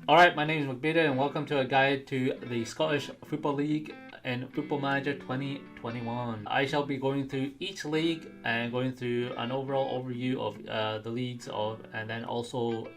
Alright, my name is McBeta and welcome to a guide to the Scottish Football League and Football Manager 2021. I shall be going through each league and going through an overall overview of the leagues and then also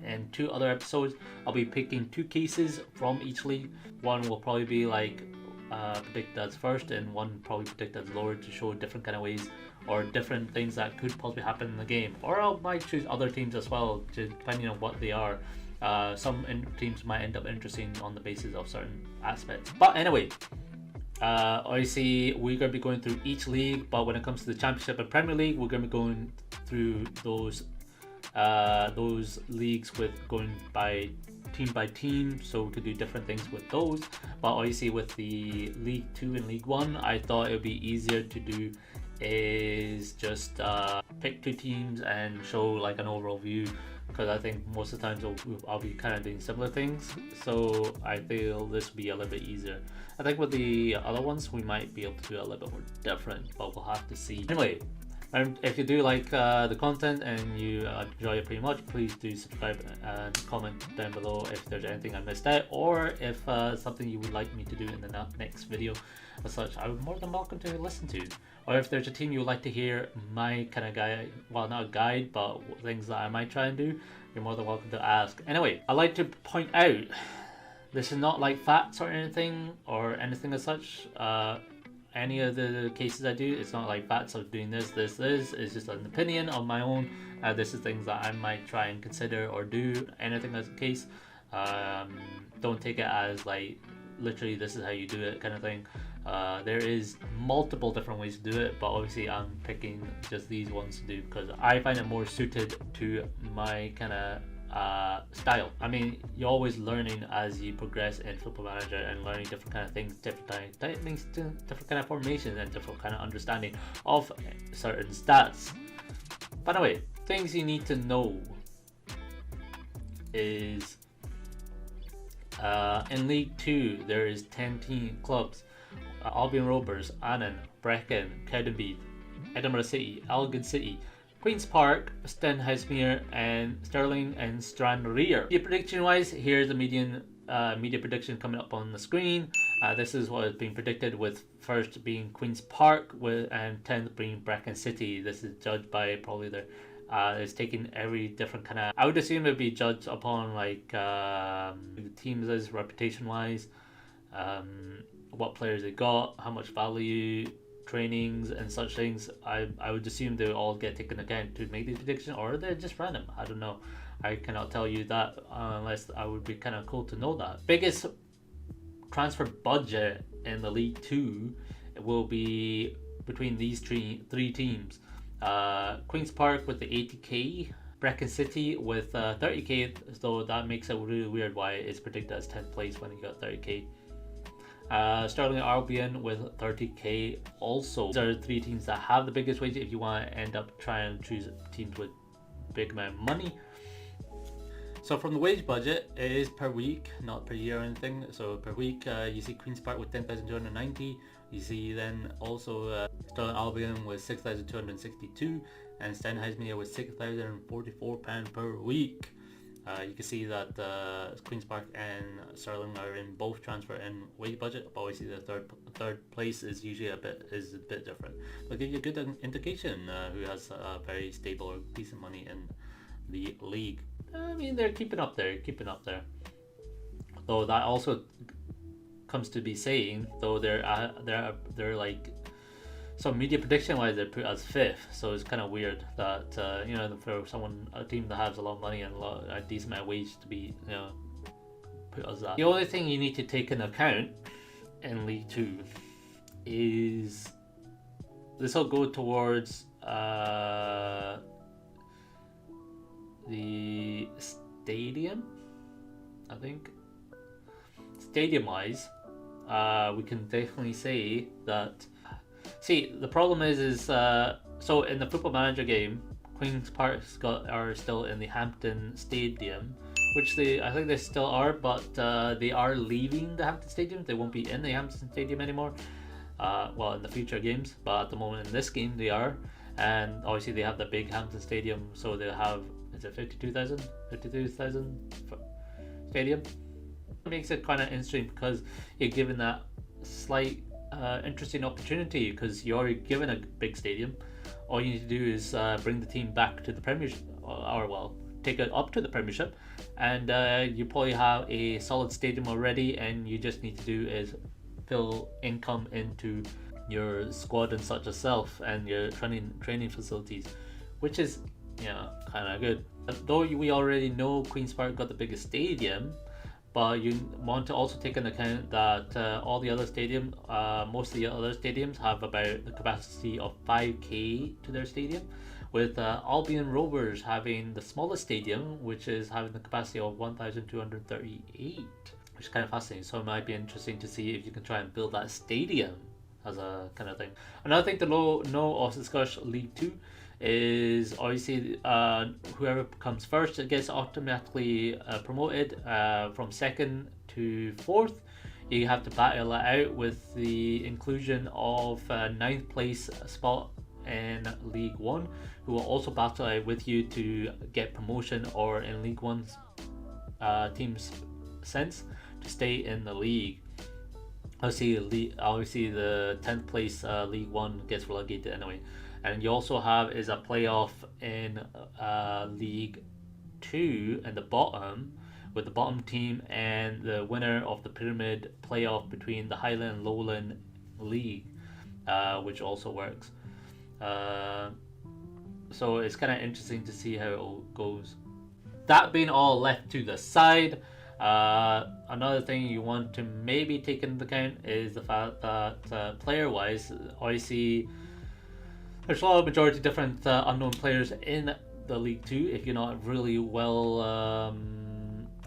in two other episodes I'll be picking two cases from each league. One will probably be like predicted as first and one probably predicted as lower to show different kind of ways or different things that could possibly happen in the game. Or I might choose other teams as well, depending on what they are. Some teams might end up interesting on the basis of certain aspects. But anyway, obviously we're going to be going through each league, but when it comes to the Championship and Premier League, we're going to be going through those leagues with going by team, so we could do different things with those. But obviously with the League 2 and League 1, I thought it would be easier to do is just pick two teams and show like an overall view, because I think most of the times I'll be kind of doing similar things, so I feel this will be a little bit easier. I think with the other ones we might be able to do a little bit more different, but we'll have to see. Anyway, if you do like the content and you enjoy it pretty much, please do subscribe and comment down below if there's anything I missed out, or if something you would like me to do in the next video as such. I'm more than welcome to listen to. Or if there's a team you would like to hear my kind of guide, well, not a guide, but things that I might try and do, you're more than welcome to ask. Anyway, I'd like to point out, this is not like facts or anything as such. Any of the cases I do, it's not like facts of doing this. It's just an opinion of my own. This is things that I might try and consider or do, anything as a case. Don't take it as like literally this is how you do it kind of thing. There is multiple different ways to do it, but obviously I'm picking just these ones to do because I find it more suited to my kind of style. I mean, you're always learning as you progress in Football Manager and learning different kind of things, different kind of formations and different kind of understanding of certain stats. By the way, things you need to know is in League 2 there is 10 clubs: Albion Rovers, Annan, Brecon, Cowdenbeath, Edinburgh City, Elgin City, Queen's Park, Stenhousemuir, and Stirling and Stranraer. Media prediction wise, here's the media prediction coming up on the screen. This is what is being predicted, with first being Queen's Park and 10th being Brecon City. This is judged by probably their it's taking every different kind of, I would assume it would be judged upon like the teams as reputation wise, what players they got, how much value, trainings and such things. I would assume they all get taken account to make these predictions, or they're just random. I don't know. I cannot tell you that unless I would be kind of cool to know that. Biggest transfer budget in the League 2 will be between these three teams. Queen's Park with the 80k, Brecon City with 30k, so that makes it really weird why it's predicted as 10th place when you got 30k. Stirling Albion with 30k also. These are the three teams that have the biggest wage if you want to end up trying to choose teams with big amount of money. So from the wage budget, it is per week, not per year or anything. So per week, you see Queen's Park with 10,290. You see then also Stirling Albion with 6,262 and Stenhousemuir with £6,044 per week. You can see that Queen's Park and Stirling are in both transfer and wage budget, but obviously the third place is usually a bit different. But give you a good indication who has very stable or decent money in the league. I mean, they're keeping up there. Though that also comes to be saying, though they're like, some media prediction wise they're put as 5th, so it's kind of weird that for a team that has a lot of money and a decent amount of wage to be put as that. The only thing you need to take into account in League 2 is this will go towards the stadium. I think stadium wise we can definitely say that. See, the problem is so in the Football Manager game, Queen's Park are still in the Hampton Stadium, which I think they still are, but they are leaving the Hampton Stadium. They won't be in the Hampton Stadium anymore. Well, in the future games, but at the moment in this game they are. And obviously they have the big Hampton Stadium, so they'll have, is it 52,000 stadium. It makes it kind of interesting because you're given that slight interesting opportunity because you're already given a big stadium. All you need to do is bring the team back to the Premiership, or well, take it up to the Premiership, and you probably have a solid stadium already, and you just need to do is fill income into your squad and such yourself and your training facilities, which is kind of good. Though we already know Queen's Park got the biggest stadium, but you want to also take into account that all the other stadiums, most of the other stadiums have about the capacity of 5k to their stadium, with Albion Rovers having the smallest stadium, which is having the capacity of 1,238, which is kind of fascinating. So it might be interesting to see if you can try and build that stadium as a kind of thing. Another thing to know of the Scottish League 2 is obviously whoever comes first gets automatically promoted from second to fourth. You have to battle it out with the inclusion of ninth place spot in League 1, who will also battle out with you to get promotion, or in League 1's team's sense, to stay in the league. Obviously the 10th place League 1 gets relegated anyway. And you also have is a playoff in League 2 and the bottom, with the bottom team and the winner of the pyramid playoff between the Highland and Lowland League, which also works. So it's kind of interesting to see how it all goes. That being all left to the side, another thing you want to maybe take into account is the fact that player-wise, obviously there's a lot of majority different unknown players in the League 2 if you're not really well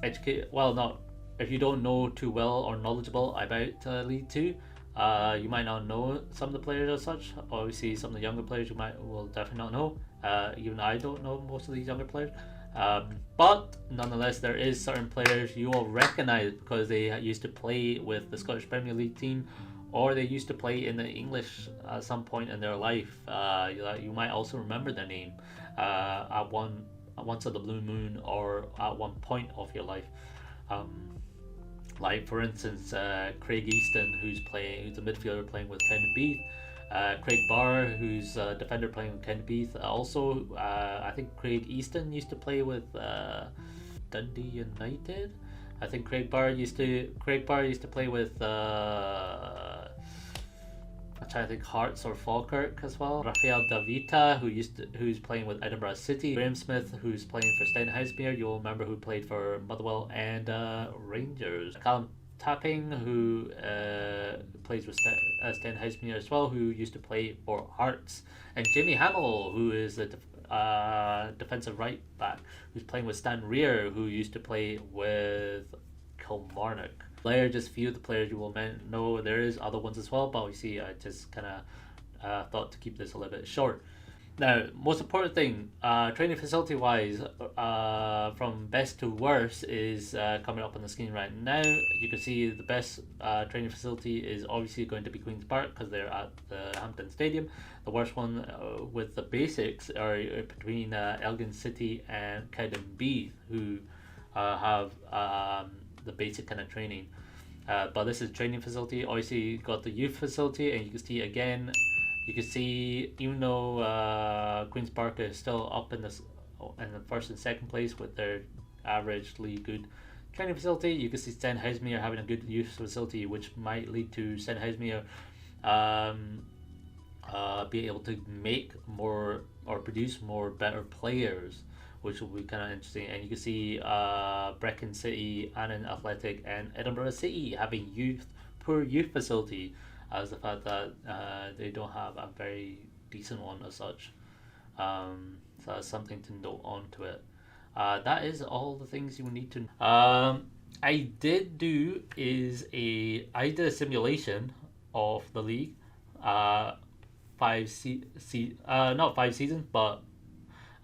educated. Well, not if you don't know too well or knowledgeable about League 2. You might not know some of the players as such. Obviously, some of the younger players will definitely not know. Even I don't know most of these younger players. But nonetheless, there is certain players you will recognize because they used to play with the Scottish Premier League team, or they used to play in the English at some point in their life. You might also remember their name once of the blue moon, or at one point of your life. Like for instance, Craig Easton, who's a midfielder playing with Ken Beath. Craig Barr, who's a defender playing with Ken Beath. Also, I think Craig Easton used to play with Dundee United. I think Craig Barr used to play with I'm trying to think, Hearts or Falkirk as well. Rafael Davita, who's playing with Edinburgh City. Graham Smith, who's playing for Stenhousemuir. You'll remember who played for Motherwell and Rangers. Callum Tapping, who plays with Stenhousemuir as well, who used to play for Hearts. And Jamie Hamill, who is a defensive right back, who's playing with Stan Rear, who used to play with Kilmarnock. Just few of the players you will know. There is other ones as well, but obviously I just kind of thought to keep this a little bit short. Now, most important thing, training facility wise, from best to worst is coming up on the screen right now. You can see the best training facility is obviously going to be Queen's Park because they're at the Hampden Stadium. The worst one with the basics are between Elgin City and Cowdenbeath, who have the basic kind of training. But this is training facility. Obviously, you got the youth facility, and you can see again. You can see, even though Queen's Park is still up in the first and second place with their averagely good training facility, you can see Stenhousemuir having a good youth facility, which might lead to Stenhousemuir be able to make more or produce more better players, which will be kind of interesting. And you can see Brecon City, Annan Athletic, and Edinburgh City having poor youth facility, as the fact that they don't have a very decent one as such. So that's something to note onto it. That is all the things you need to know. I did a simulation of the league, not 5 seasons, but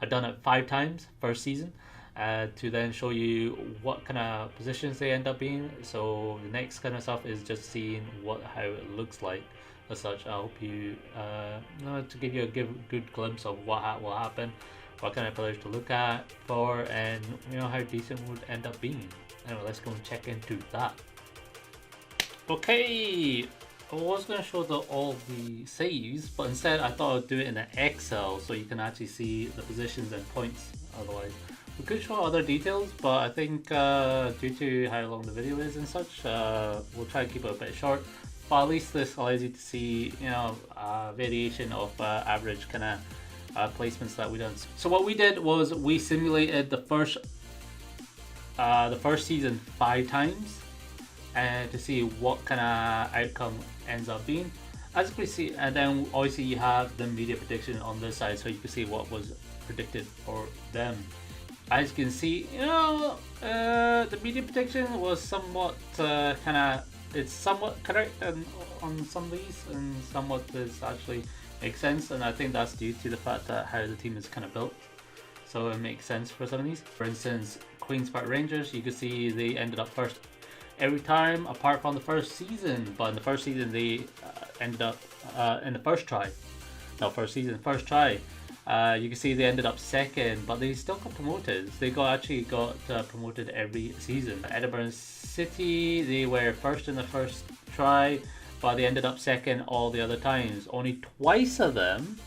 I've done it 5 times first season, to then show you what kind of positions they end up being. So the next kind of stuff is just seeing how it looks like as such. I hope you to give you a good glimpse of what will happen, what kind of players to look at for, and how decent would end up being. Anyway, let's go and check into that. Okay, I was going to show all the saves, but instead I thought I'd do it in an Excel so you can actually see the positions and points. Otherwise, we could show other details, but I think due to how long the video is and such, we'll try to keep it a bit short. But at least this allows you to see, you know, variation of average kind of placements that we done. So what we did was we simulated the first season 5 times to see what kind of outcome ends up being. As you can see, and then obviously you have the media prediction on this side, so you can see what was predicted for them. As you can see, you know, the media prediction was somewhat it's somewhat correct on some of these, and somewhat does actually make sense, and I think that's due to the fact that how the team is kind of built. So it makes sense for some of these. For instance, Queen's Park Rangers, you can see they ended up first every time apart from the first season, but in the first season they ended up in the first try. No, first try. You can see they ended up second, but they still got promoted. They actually got promoted every season. Edinburgh City, they were first in the first try, but they ended up second all the other times. Only twice of them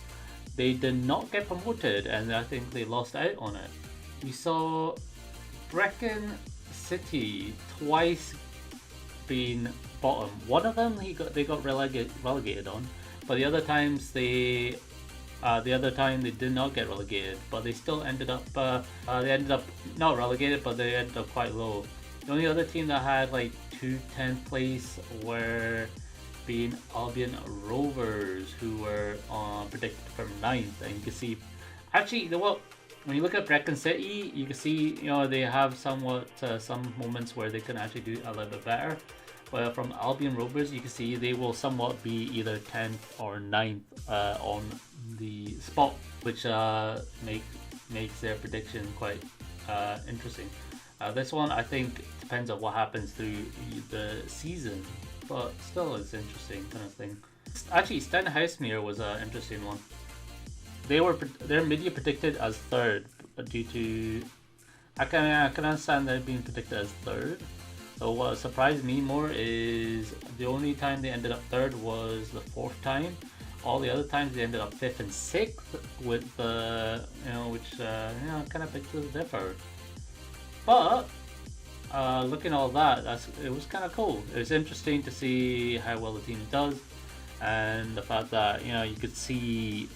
they did not get promoted, and I think they lost out on it. We saw Brecon City twice being bottom. One of them they got relegated on, but the other time they did not get relegated, but they still ended up not relegated, but they ended up quite low. The only other team that had like 10th place were being Albion Rovers, who were predicted from 9th, and you can see actually when you look at Brecon City, you can see, you know, they have somewhat some moments where they can actually do a little bit better. But from Albion Rovers, you can see they will somewhat be either 10th or 9th on the spot, which makes their prediction quite interesting. This one I think depends on what happens through the season, but still it's interesting kind of thing. Actually, Stenhousemuir was an interesting one. Their media predicted as 3rd due to I can understand they're being predicted as 3rd. So what surprised me more is the only time they ended up 3rd was the 4th time. All the other times they ended up 5th and 6th with which kind of makes it differ. But looking at all that, it was kind of cool. It was interesting to see how well the team does, and the fact that, you know, you could see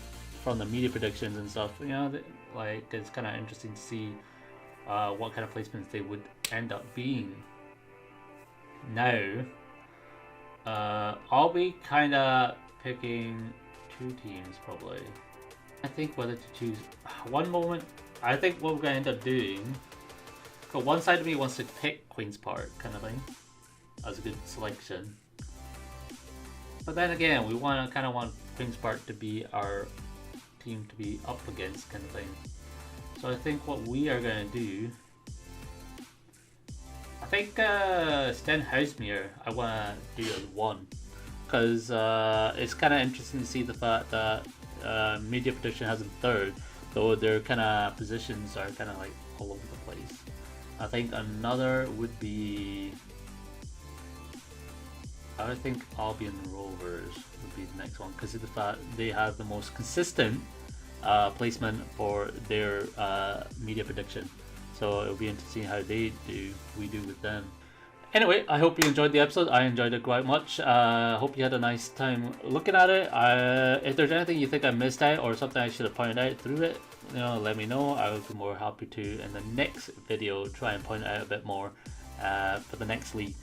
from the media predictions and stuff, you know, like it's kind of interesting to see what kind of placements they would end up being. Now, I'll be kind of picking 2 teams probably. I think whether to choose one moment. I think what we're going to end up doing, because one side of me wants to pick Queen's Park kind of thing as a good selection, but then again we want Queen's Park to be our team to be up against kind of thing. So I think what we are going to do, I think Stenhousemuir I want to do as 1, because it's kind of interesting to see the fact that media prediction has them 3rd, though their kind of positions are kind of like all over the place. I think another would be, I think Albion Rovers would be the next one, because of the fact they have the most consistent placement for their media prediction. So it'll be interesting how we do with them. Anyway, I hope you enjoyed the episode. I enjoyed it quite much. Hope you had a nice time looking at it. If there's anything you think I missed out or something I should have pointed out through it, you know, let me know. I would be more happy to in the next video try and point out a bit more for the next league.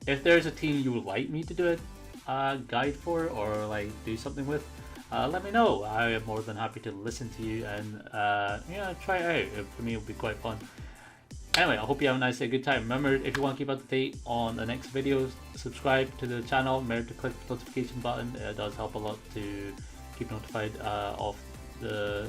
If there's a team you would like me to do a guide for or like do something with, let me know. I am more than happy to listen to you and try it out. For me, it would be quite fun. Anyway, I hope you have a nice day, good time. Remember, if you want to keep up to date on the next videos, subscribe to the channel. Remember to click the notification button. It does help a lot to keep notified of the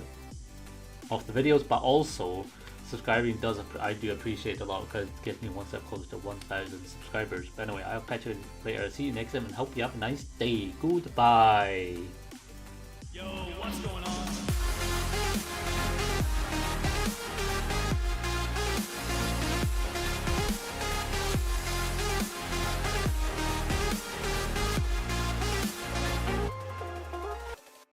videos. But also, subscribing I do appreciate a lot, because it gets me one step closer to 1,000 subscribers. But anyway, I'll catch you later. See you next time, and hope you have a nice day. Goodbye. Yo, what's going on?